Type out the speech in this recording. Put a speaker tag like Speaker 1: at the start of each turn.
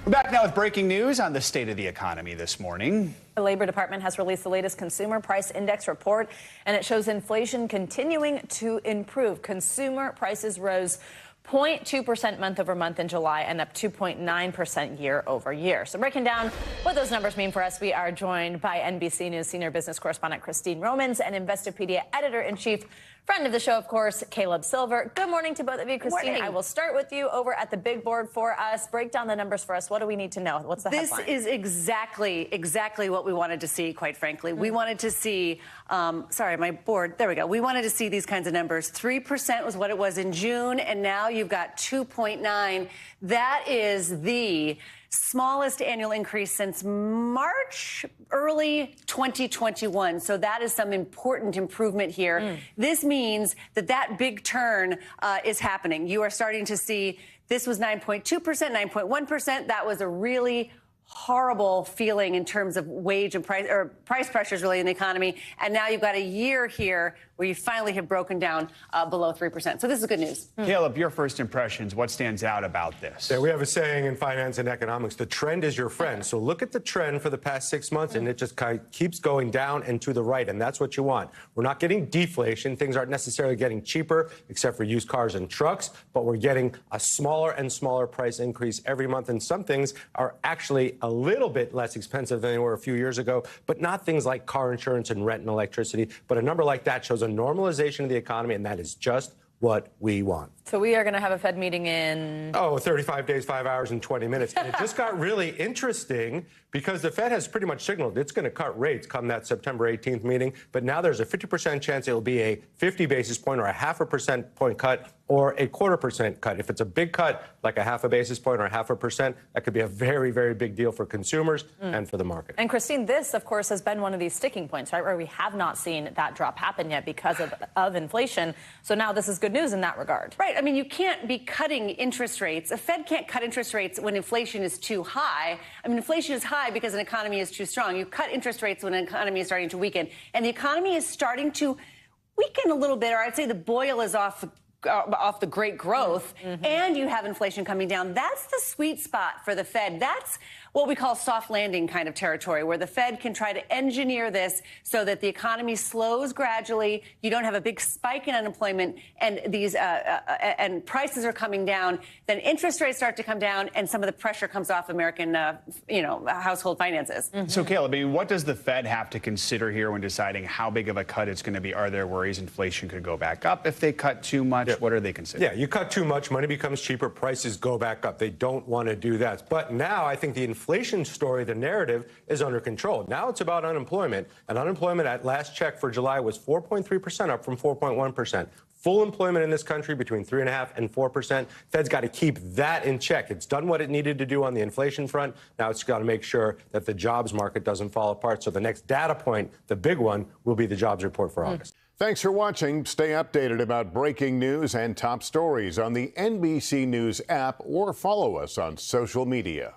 Speaker 1: We're back now with breaking news on the state of the economy this morning.
Speaker 2: The Labor Department has released the latest Consumer Price Index report, and it shows inflation continuing to improve. Consumer prices rose 0.2% month over month in July and up 2.9% year over year. So breaking down what those numbers mean for us, we are joined by NBC News senior business correspondent Christine Romans and Investopedia editor-in-chief, friend of the show, of course, Caleb Silver. Good morning to both of you, Christine. I will start with you over at the big board for us. Break down the numbers for us. What do we need to know? What's the headline?
Speaker 3: This is exactly what we wanted to see, quite frankly. We wanted to see, sorry, my board, there we go. We wanted to see these kinds of numbers. 3% was what it was in June, and now you've got 2.9. That is the smallest annual increase since March, early 2021. So that is some important improvement here. This means that that big turn is happening. You are starting to see this was 9.2%, 9.1%. That was a really horrible feeling in terms of wage and price pressures really in the economy. And now you've got a year here where you finally have broken down below 3%. So this is good news.
Speaker 1: Caleb, your first impressions, what stands out about this?
Speaker 4: Yeah, we have a saying in finance and economics, the trend is your friend. So look at the trend for the past 6 months, and it just kind of keeps going down and to the right, and that's what you want. We're not getting deflation. Things aren't necessarily getting cheaper, except for used cars and trucks, but we're getting a smaller and smaller price increase every month, and some things are actually a little bit less expensive than they were a few years ago, but not things like car insurance and rent and electricity. But a number like that shows a normalization of the economy, and that is just what we want.
Speaker 2: So we are going to have a Fed meeting in...
Speaker 4: 35 days, 5 hours, and 20 minutes. And it just got really interesting because the Fed has pretty much signaled it's going to cut rates come that September 18th meeting. But now there's a 50% chance it'll be a 50 basis point or a 0.5 percent point cut or a 0.25% cut. If it's a big cut, like a 0.5 basis point or a 0.5 percent, that could be a very, very big deal for consumers and for the market.
Speaker 2: And Christine, this, of course, has been one of these sticking points, right, where we have not seen that drop happen yet because of inflation. So now this is good news in that regard.
Speaker 3: Right. I mean, you can't be cutting interest rates. A Fed can't cut interest rates when inflation is too high. I mean, inflation is high because an economy is too strong. You cut interest rates when an economy is starting to weaken. And the economy is starting to weaken a little bit, or I'd say the boil is off the great growth, and you have inflation coming down. That's the sweet spot for the Fed. That's what we call soft landing kind of territory, where the Fed can try to engineer this so that the economy slows gradually, you don't have a big spike in unemployment, and these and prices are coming down. Then interest rates start to come down, and some of the pressure comes off American, household finances.
Speaker 1: So, Caleb, I mean, what does the Fed have to consider here when deciding how big of a cut it's going to be? Are there worries inflation could go back up if they cut too much? What are they considering?
Speaker 4: Yeah, you cut too much, money becomes cheaper, prices go back up. They don't want to do that. But now I think the inflation story, the narrative, is under control. Now it's about unemployment, and unemployment at last check for July was 4.3%, up from 4.1%. Full employment in this country between 3.5% and 4%. Fed's got to keep that in check. It's done what it needed to do on the inflation front. Now it's got to make sure that the jobs market doesn't fall apart. So the next data point, the big one, will be the jobs report for August.
Speaker 5: Thanks for watching. Stay updated about breaking news and top stories on the NBC News app or follow us on social media.